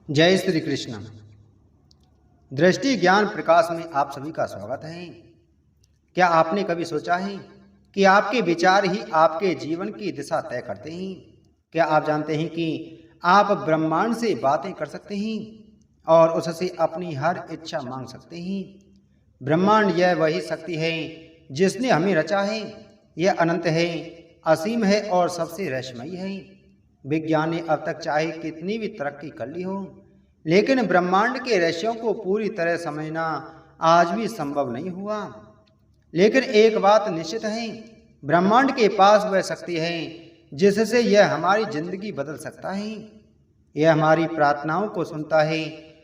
जय श्री कृष्ण। दृष्टि ज्ञान प्रकाश में आप सभी का स्वागत है। क्या आपने कभी सोचा है कि आपके विचार ही आपके जीवन की दिशा तय करते हैं? क्या आप जानते हैं कि आप ब्रह्मांड से बातें कर सकते हैं और उससे अपनी हर इच्छा मांग सकते हैं? ब्रह्मांड यह वही शक्ति है जिसने हमें रचा है। यह अनंत है, असीम है और सबसे रहस्यमयी है। विज्ञान ने अब तक चाहे कितनी भी तरक्की कर ली हो, लेकिन ब्रह्मांड के रहस्यों को पूरी तरह समझना आज भी संभव नहीं हुआ। लेकिन एक बात निश्चित है, ब्रह्मांड के पास वह शक्ति है जिससे यह हमारी जिंदगी बदल सकता है। यह हमारी प्रार्थनाओं को सुनता है,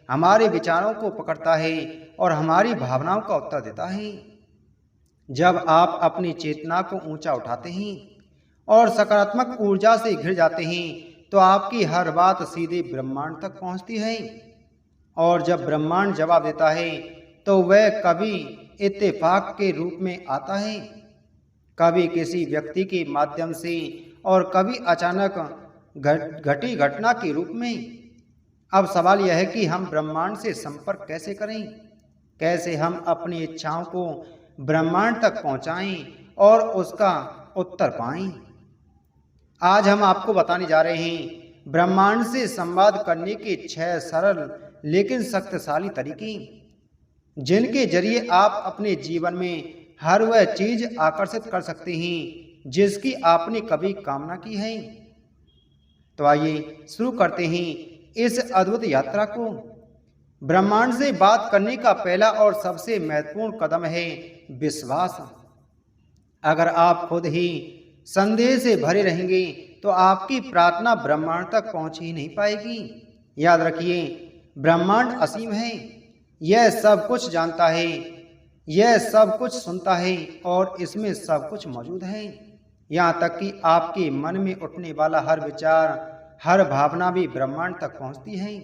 हमारे विचारों को पकड़ता है और हमारी भावनाओं का उत्तर देता है। जब आप अपनी चेतना को ऊंचा उठाते हैं और सकारात्मक ऊर्जा से घिर जाते हैं तो आपकी हर बात सीधे ब्रह्मांड तक पहुंचती है। और जब ब्रह्मांड जवाब देता है तो वह कभी इत्तेफाक के रूप में आता है, कभी किसी व्यक्ति के माध्यम से और कभी अचानक घटी घटना के रूप में। अब सवाल यह है कि हम ब्रह्मांड से संपर्क कैसे करें, कैसे हम अपनी इच्छाओं को ब्रह्मांड तक पहुंचाएं और उसका उत्तर पाएं। आज हम आपको बताने जा रहे हैं ब्रह्मांड से संवाद करने के 6 सरल लेकिन शक्तिशाली तरीके, जिनके जरिए आप अपने जीवन में हर वह चीज आकर्षित कर सकते हैं जिसकी आपने कभी कामना की है। तो आइए शुरू करते हैं इस अद्भुत यात्रा को। ब्रह्मांड से बात करने का पहला और सबसे महत्वपूर्ण कदम है विश्वास। अगर आप खुद ही संदेह से भरे रहेंगे तो आपकी प्रार्थना ब्रह्मांड तक पहुंच ही नहीं पाएगी। याद रखिए, ब्रह्मांड असीम है, यह सब कुछ जानता है, यह सब कुछ सुनता है और इसमें सब कुछ मौजूद है। यहाँ तक कि आपके मन में उठने वाला हर विचार, हर भावना भी ब्रह्मांड तक पहुंचती है।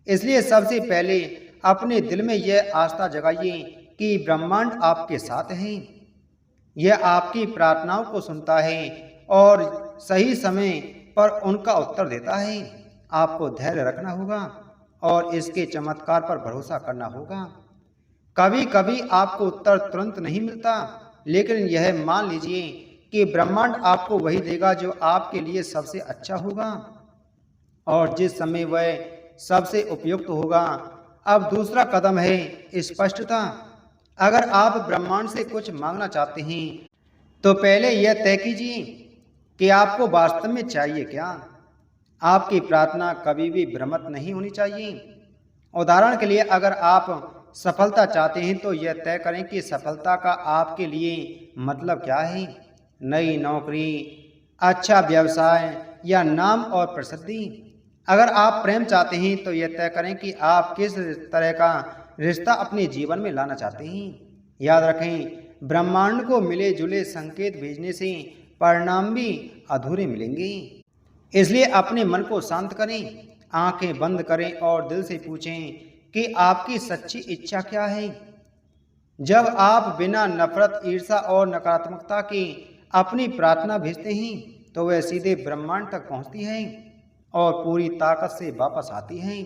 इसलिए सबसे पहले अपने दिल में यह आस्था जगाइए कि ब्रह्मांड आपके साथ है। यह आपकी प्रार्थनाओं को सुनता है और सही समय पर उनका उत्तर देता है। आपको धैर्य रखना होगा और इसके चमत्कार पर भरोसा करना होगा। कभी कभी आपको उत्तर तुरंत नहीं मिलता, लेकिन यह मान लीजिए कि ब्रह्मांड आपको वही देगा जो आपके लिए सबसे अच्छा होगा और जिस समय वह सबसे उपयुक्त होगा। अब दूसरा कदम है स्पष्टता। अगर आप ब्रह्मांड से कुछ मांगना चाहते हैं तो पहले यह तय कीजिए कि आपको वास्तव में चाहिए क्या। आपकी प्रार्थना कभी भी भ्रमित नहीं होनी चाहिए। उदाहरण के लिए, अगर आप सफलता चाहते हैं तो यह तय करें कि सफलता का आपके लिए मतलब क्या है। नई नौकरी, अच्छा व्यवसाय या नाम और प्रसिद्धि। अगर आप प्रेम चाहते हैं तो यह तय करें कि आप किस तरह का रिश्ता अपने जीवन में लाना चाहते हैं। याद रखें, ब्रह्मांड को मिले जुले संकेत भेजने से परिणाम भी अधूरे मिलेंगे। इसलिए अपने मन को शांत करें, आंखें बंद करें और दिल से पूछें कि आपकी सच्ची इच्छा क्या है। जब आप बिना नफरत, ईर्ष्या और नकारात्मकता के अपनी प्रार्थना भेजते हैं तो वह सीधे ब्रह्मांड तक पहुंचती है और पूरी ताकत से वापस आती है।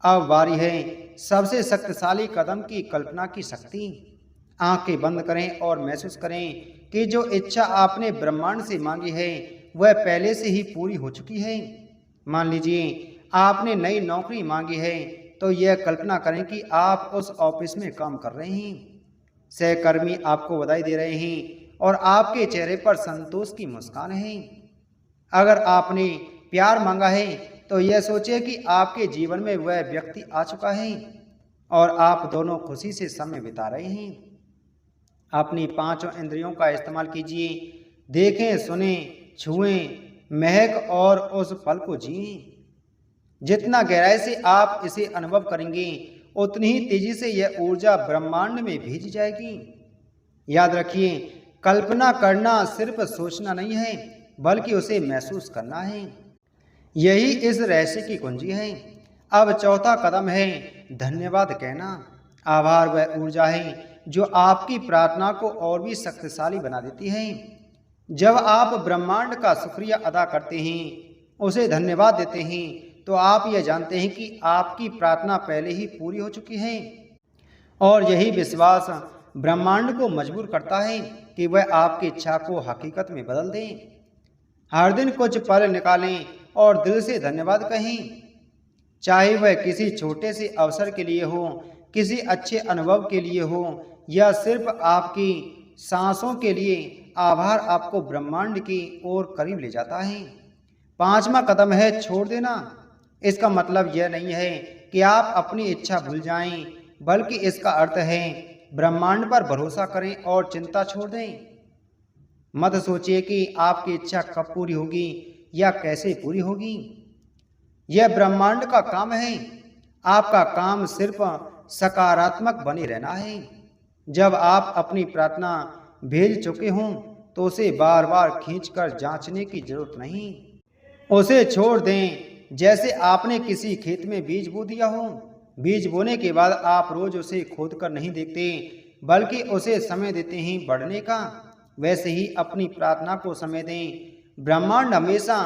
अब बारी है सबसे शक्तिशाली कदम की कल्पना की शक्ति। आंखें बंद करें और महसूस करें कि जो इच्छा आपने ब्रह्मांड से मांगी है वह पहले से ही पूरी हो चुकी है। मान लीजिए आपने नई नौकरी मांगी है तो यह कल्पना करें कि आप उस ऑफिस में काम कर रहे हैं। सहकर्मी आपको बधाई दे रहे हैं और आपके चेहरे पर संतोष की मुस्कान है। अगर आपने प्यार मांगा है तो यह सोचिए कि आपके जीवन में वह व्यक्ति आ चुका है और आप दोनों खुशी से समय बिता रहे हैं। अपनी 5 इंद्रियों का इस्तेमाल कीजिए। देखें, सुने, छुएं, महक और उस पल को जिएं। जितना गहराई से आप इसे अनुभव करेंगे उतनी ही तेजी से यह ऊर्जा ब्रह्मांड में भेजी जाएगी। याद रखिए, कल्पना करना सिर्फ सोचना नहीं है बल्कि उसे महसूस करना है। यही इस रहस्य की कुंजी है। अब चौथा कदम है धन्यवाद कहना। आभार वह ऊर्जा है जो आपकी प्रार्थना को और भी शक्तिशाली बना देती है। जब आप ब्रह्मांड का शुक्रिया अदा करते हैं, उसे धन्यवाद देते हैं, तो आप यह जानते हैं कि आपकी प्रार्थना पहले ही पूरी हो चुकी है। और यही विश्वास ब्रह्मांड को मजबूर करता है कि वह आपकी इच्छा को हकीकत में बदल दें। हर दिन कुछ पल निकालें और दिल से धन्यवाद कहें, चाहे वह किसी छोटे से अवसर के लिए हो, किसी अच्छे अनुभव के लिए हो या सिर्फ आपकी सांसों के लिए। आभार आपको ब्रह्मांड की ओर करीब ले जाता है। पांचवा कदम है छोड़ देना। इसका मतलब यह नहीं है कि आप अपनी इच्छा भूल जाएं, बल्कि इसका अर्थ है ब्रह्मांड पर भरोसा करें और चिंता छोड़ दें। मत सोचिए कि आपकी इच्छा कब पूरी होगी या कैसे पूरी होगी। यह ब्रह्मांड का काम है। आपका काम सिर्फ सकारात्मक बने रहना है। जब आप अपनी प्रार्थना भेज चुके हों तो उसे बार बार खींचकर जांचने की जरूरत नहीं। उसे छोड़ दें जैसे आपने किसी खेत में बीज बो दिया हो। बीज बोने के बाद आप रोज उसे खोद कर नहीं देखते, बल्कि उसे समय देते हैं बढ़ने का। वैसे ही अपनी प्रार्थना को समय दें। ब्रह्मांड हमेशा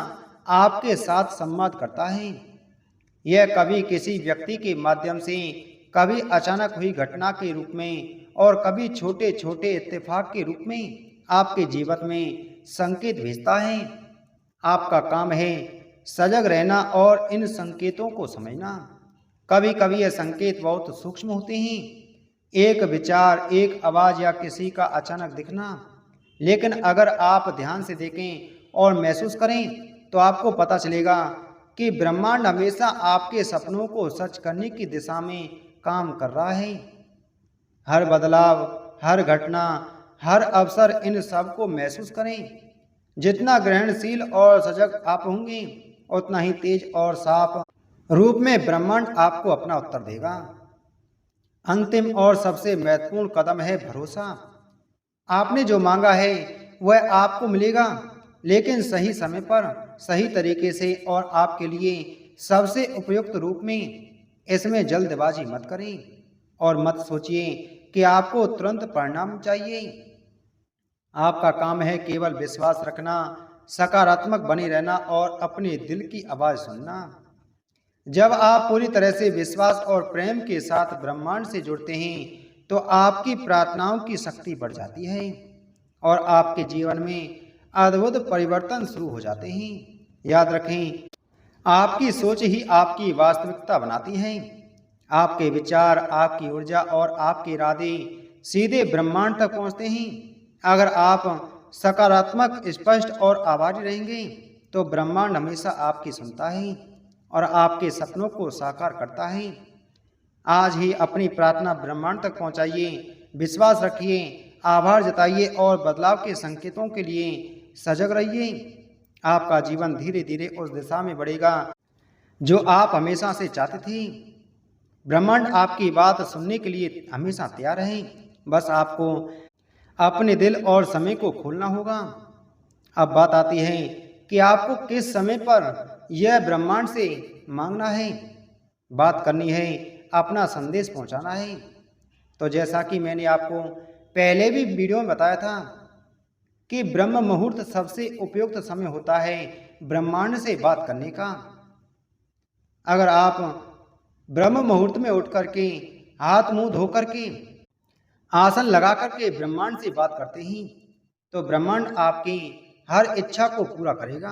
आपके साथ संवाद करता है। यह कभी किसी व्यक्ति के माध्यम से, कभी अचानक हुई घटना के रूप में और कभी छोटे छोटे इत्तेफाक के रूप में आपके जीवन में संकेत भेजता है। आपका काम है सजग रहना और इन संकेतों को समझना। कभी कभी यह संकेत बहुत सूक्ष्म होते हैं, एक विचार, एक आवाज या किसी का अचानक दिखना। लेकिन अगर आप ध्यान से देखें और महसूस करें तो आपको पता चलेगा कि ब्रह्मांड हमेशा आपके सपनों को सच करने की दिशा में काम कर रहा है। हर बदलाव, हर घटना, हर अवसर, इन सब को महसूस करें। जितना ग्रहणशील और सजग आप होंगे, उतना ही तेज और साफ रूप में ब्रह्मांड आपको अपना उत्तर देगा। अंतिम और सबसे महत्वपूर्ण कदम है भरोसा। आपने जो मांगा है वह आपको मिलेगा, लेकिन सही समय पर, सही तरीके से और आपके लिए सबसे उपयुक्त रूप में। इसमें जल्दबाजी मत करें और मत सोचिए कि आपको तुरंत परिणाम चाहिए। आपका काम है केवल विश्वास रखना, सकारात्मक बने रहना और अपने दिल की आवाज सुनना। जब आप पूरी तरह से विश्वास और प्रेम के साथ ब्रह्मांड से जुड़ते हैं तो आपकी प्रार्थनाओं की शक्ति बढ़ जाती है और आपके जीवन में अद्भुत परिवर्तन शुरू हो जाते हैं। याद रखें, आपकी सोच ही आपकी वास्तविकता बनाती है। आपके विचार, आपकी ऊर्जा और आपके इरादे सीधे ब्रह्मांड तक पहुंचते हैं। अगर आप सकारात्मक, स्पष्ट और आभारी रहेंगे तो ब्रह्मांड हमेशा आपकी सुनता है और आपके सपनों को साकार करता है। आज ही अपनी प्रार्थना ब्रह्मांड तक पहुंचाइए, विश्वास रखिए, आभार जताइए और बदलाव के संकेतों के लिए सजग रहिए। आपका जीवन धीरे धीरे उस दिशा में बढ़ेगा जो आप हमेशा से चाहते थे। ब्रह्मांड आपकी बात सुनने के लिए हमेशा तैयार है। बस आपको अपने दिल और समय को खोलना होगा। अब बात आती है कि आपको किस समय पर यह ब्रह्मांड से मांगना है। बात करनी है, अपना संदेश पहुंचाना है। तो जैसा कि मैंने आपको पहले भी वीडियो में बताया था कि ब्रह्म मुहूर्त सबसे उपयुक्त समय होता है ब्रह्मांड से बात करने का। अगर आप ब्रह्म मुहूर्त में उठ करके, हाथ मुंह धो करके, आसन लगा करके ब्रह्मांड से बात करते हैं तो ब्रह्मांड आपकी हर इच्छा को पूरा करेगा,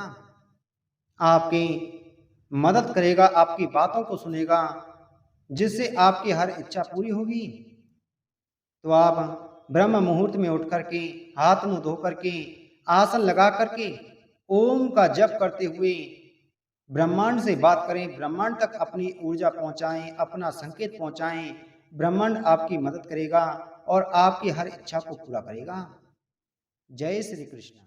आपकी मदद करेगा, आपकी बातों को सुनेगा, जिससे आपकी हर इच्छा पूरी होगी। तो आप ब्रह्म मुहूर्त में उठ करके, हाथ मुंह धो करके, आसन लगा करके ओम का जप करते हुए ब्रह्मांड से बात करें, ब्रह्मांड तक अपनी ऊर्जा पहुंचाएं, अपना संकेत पहुंचाएं। ब्रह्मांड आपकी मदद करेगा और आपकी हर इच्छा को पूरा करेगा। जय श्री कृष्ण।